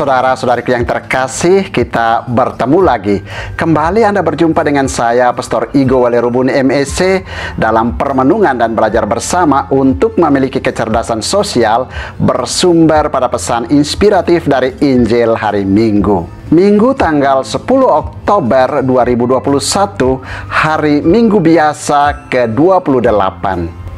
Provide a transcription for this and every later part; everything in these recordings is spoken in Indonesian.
Saudara-saudariku yang terkasih, kita bertemu lagi. Kembali Anda berjumpa dengan saya, Pastor Igo Walerubun MEC, dalam permenungan dan belajar bersama untuk memiliki kecerdasan sosial bersumber pada pesan inspiratif dari Injil hari Minggu. Minggu tanggal 10 Oktober 2021, hari Minggu biasa ke-28.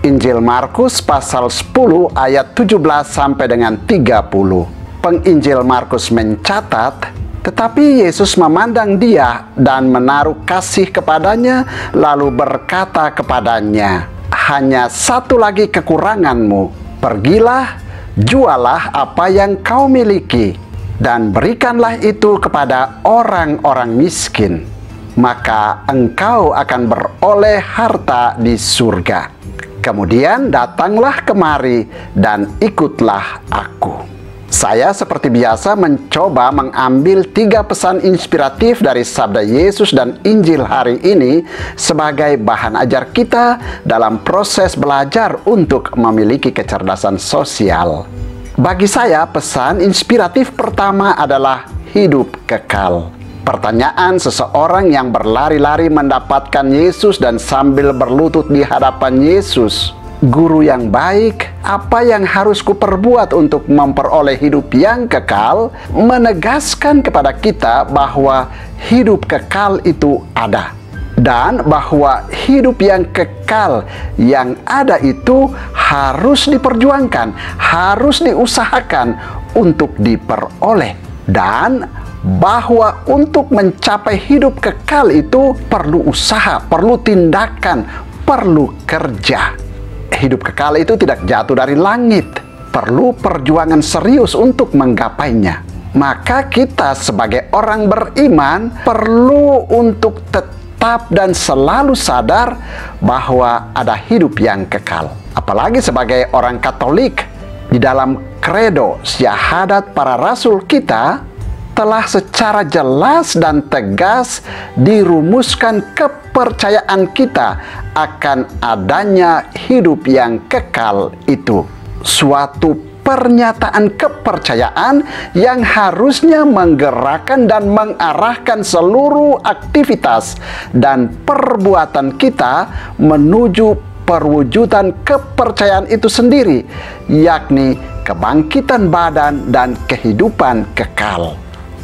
Injil Markus pasal 10 ayat 17 sampai dengan 30. Penginjil Markus mencatat, tetapi Yesus memandang dia dan menaruh kasih kepadanya, lalu berkata kepadanya, "Hanya satu lagi kekuranganmu. Pergilah, jualah apa yang kau miliki, dan berikanlah itu kepada orang-orang miskin. Maka engkau akan beroleh harta di surga. Kemudian datanglah kemari dan ikutlah aku." Saya seperti biasa mencoba mengambil 3 pesan inspiratif dari sabda Yesus dan Injil hari ini sebagai bahan ajar kita dalam proses belajar untuk memiliki kecerdasan sosial. Bagi saya, pesan inspiratif pertama adalah hidup kekal. Pertanyaan seseorang yang berlari-lari mendapatkan Yesus dan sambil berlutut di hadapan Yesus, "Guru yang baik, apa yang harus kuperbuat untuk memperoleh hidup yang kekal?" menegaskan kepada kita bahwa hidup kekal itu ada. Dan bahwa hidup yang kekal yang ada itu harus diperjuangkan, harus diusahakan untuk diperoleh. Dan bahwa untuk mencapai hidup kekal itu perlu usaha, perlu tindakan, perlu kerja. Hidup kekal itu tidak jatuh dari langit, perlu perjuangan serius untuk menggapainya. Maka kita sebagai orang beriman perlu untuk tetap dan selalu sadar bahwa ada hidup yang kekal. Apalagi sebagai orang Katolik, di dalam kredo syahadat para rasul kita telah secara jelas dan tegas dirumuskan kepercayaan kita akan adanya hidup yang kekal itu. Suatu pernyataan kepercayaan yang harusnya menggerakkan dan mengarahkan seluruh aktivitas dan perbuatan kita menuju perwujudan kepercayaan itu sendiri, yakni kebangkitan badan dan kehidupan kekal.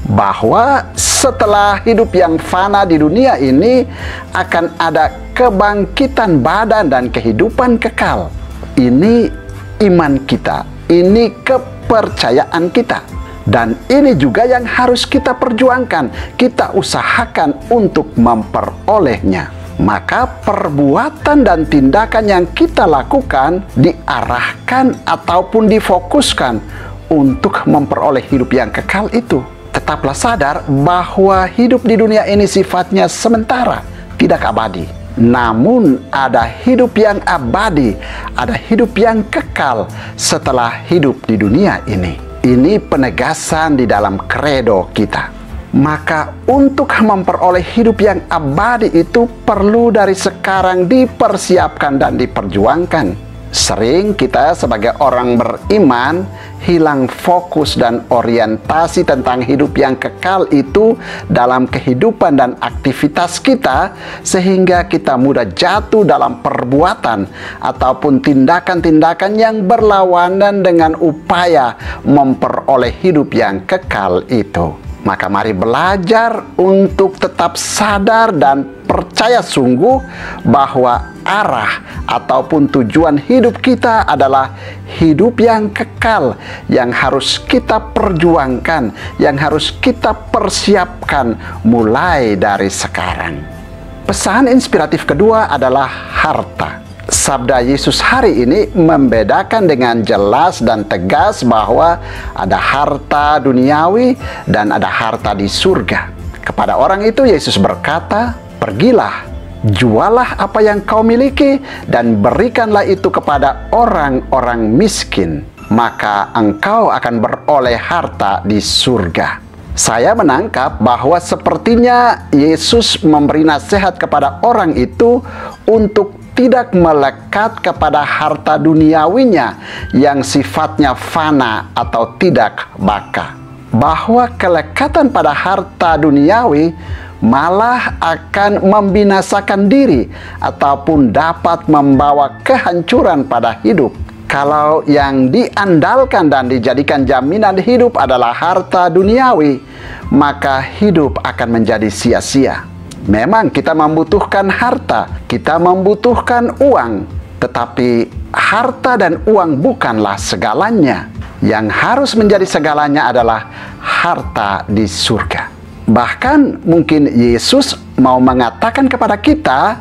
Bahwa setelah hidup yang fana di dunia ini akan ada kebangkitan badan dan kehidupan kekal. Ini iman kita, ini kepercayaan kita, dan ini juga yang harus kita perjuangkan, kita usahakan untuk memperolehnya. Maka perbuatan dan tindakan yang kita lakukan diarahkan ataupun difokuskan untuk memperoleh hidup yang kekal itu. Tetaplah sadar bahwa hidup di dunia ini sifatnya sementara, tidak abadi. Namun ada hidup yang abadi, ada hidup yang kekal setelah hidup di dunia ini. Ini penegasan di dalam kredo kita. Maka untuk memperoleh hidup yang abadi itu perlu dari sekarang dipersiapkan dan diperjuangkan. Sering kita sebagai orang beriman hilang fokus dan orientasi tentang hidup yang kekal itu dalam kehidupan dan aktivitas kita, sehingga kita mudah jatuh dalam perbuatan ataupun tindakan-tindakan yang berlawanan dengan upaya memperoleh hidup yang kekal itu. Maka mari belajar untuk tetap sadar dan percaya sungguh bahwa arah ataupun tujuan hidup kita adalah hidup yang kekal, yang harus kita perjuangkan, yang harus kita persiapkan mulai dari sekarang. Pesan inspiratif kedua adalah harta. Sabda Yesus hari ini membedakan dengan jelas dan tegas bahwa ada harta duniawi dan ada harta di surga. Kepada orang itu Yesus berkata, "Pergilah, jualah apa yang kau miliki dan berikanlah itu kepada orang-orang miskin, maka engkau akan beroleh harta di surga." Saya menangkap bahwa sepertinya Yesus memberi nasihat kepada orang itu untuk tidak melekat kepada harta duniawinya yang sifatnya fana atau tidak baka. bahwa kelekatan pada harta duniawi malah akan membinasakan diri ataupun dapat membawa kehancuran pada hidup. Kalau yang diandalkan dan dijadikan jaminan hidup adalah harta duniawi, maka hidup akan menjadi sia-sia. Memang kita membutuhkan harta, kita membutuhkan uang, tetapi harta dan uang bukanlah segalanya. Yang harus menjadi segalanya adalah harta di surga. Bahkan mungkin Yesus mau mengatakan kepada kita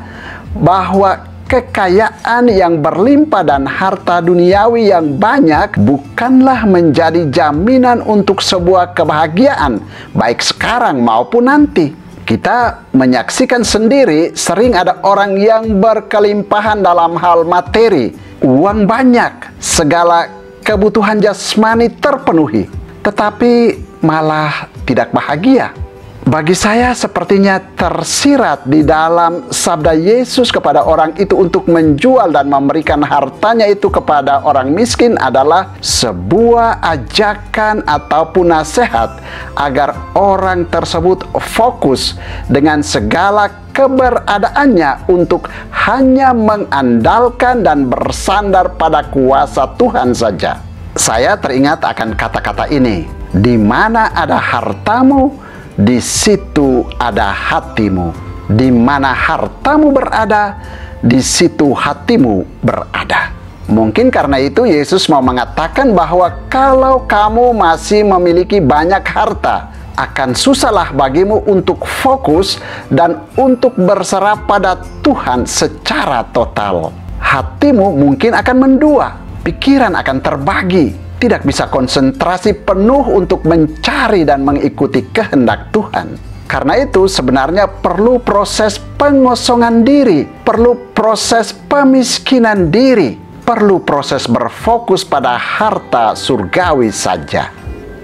bahwa kekayaan yang berlimpah dan harta duniawi yang banyak bukanlah menjadi jaminan untuk sebuah kebahagiaan, baik sekarang maupun nanti. Kita menyaksikan sendiri, sering ada orang yang berkelimpahan dalam hal materi, uang banyak, segala kebutuhan jasmani terpenuhi, tetapi malah tidak bahagia. Bagi saya sepertinya tersirat di dalam sabda Yesus kepada orang itu untuk menjual dan memberikan hartanya itu kepada orang miskin adalah sebuah ajakan ataupun nasihat agar orang tersebut fokus dengan segala keberadaannya untuk hanya mengandalkan dan bersandar pada kuasa Tuhan saja. Saya teringat akan kata-kata ini, di mana ada hartamu, di situ ada hatimu. Di mana hartamu berada, di situ hatimu berada. Mungkin karena itu Yesus mau mengatakan bahwa kalau kamu masih memiliki banyak harta, akan susahlah bagimu untuk fokus dan untuk berserah pada Tuhan secara total. Hatimu mungkin akan mendua, pikiran akan terbagi, tidak bisa konsentrasi penuh untuk mencari dan mengikuti kehendak Tuhan. Karena itu sebenarnya perlu proses pengosongan diri, perlu proses pemiskinan diri, perlu proses berfokus pada harta surgawi saja.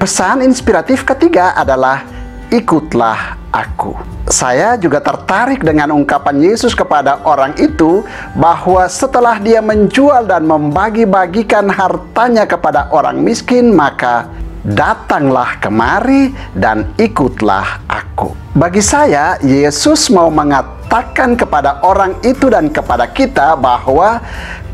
Pesan inspiratif ketiga adalah ikutlah aku. Saya juga tertarik dengan ungkapan Yesus kepada orang itu bahwa setelah dia menjual dan membagi-bagikan hartanya kepada orang miskin, maka datanglah kemari dan ikutlah aku. Bagi saya, Yesus mau mengatakan kepada orang itu dan kepada kita bahwa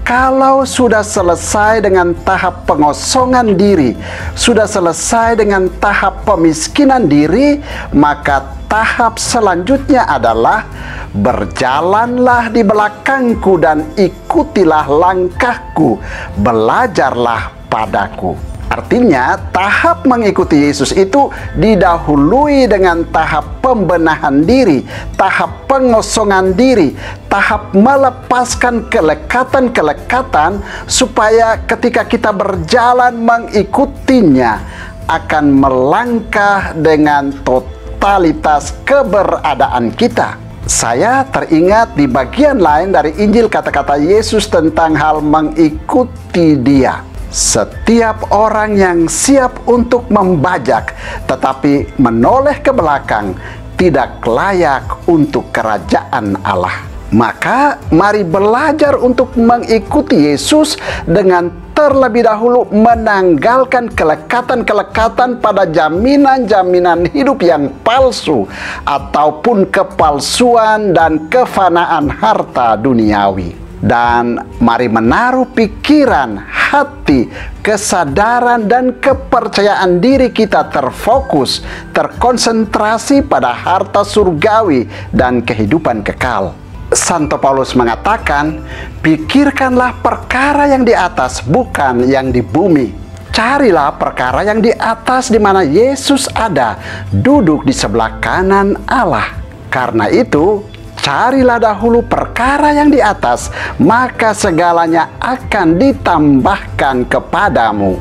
kalau sudah selesai dengan tahap pengosongan diri, sudah selesai dengan tahap pemiskinan diri, maka tahap selanjutnya adalah berjalanlah di belakangku dan ikutilah langkahku, belajarlah padaku. Artinya, tahap mengikuti Yesus itu didahului dengan tahap pembenahan diri, tahap pengosongan diri, tahap melepaskan kelekatan-kelekatan, supaya ketika kita berjalan mengikutinya, akan melangkah dengan totalitas keberadaan kita. Saya teringat di bagian lain dari Injil kata-kata Yesus tentang hal mengikuti Dia. Setiap orang yang siap untuk membajak tetapi menoleh ke belakang tidak layak untuk kerajaan Allah. Maka mari belajar untuk mengikuti Yesus dengan terlebih dahulu menanggalkan kelekatan-kelekatan pada jaminan-jaminan hidup yang palsu ataupun kepalsuan dan kefanaan harta duniawi. Dan mari menaruh pikiran, hati, kesadaran, dan kepercayaan diri kita terfokus, terkonsentrasi pada harta surgawi dan kehidupan kekal. Santo Paulus mengatakan, pikirkanlah perkara yang di atas, bukan yang di bumi. Carilah perkara yang di atas, di mana Yesus ada, duduk di sebelah kanan Allah. Karena itu, carilah dahulu perkara yang di atas, maka segalanya akan ditambahkan kepadamu.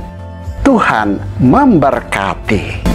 Tuhan memberkati.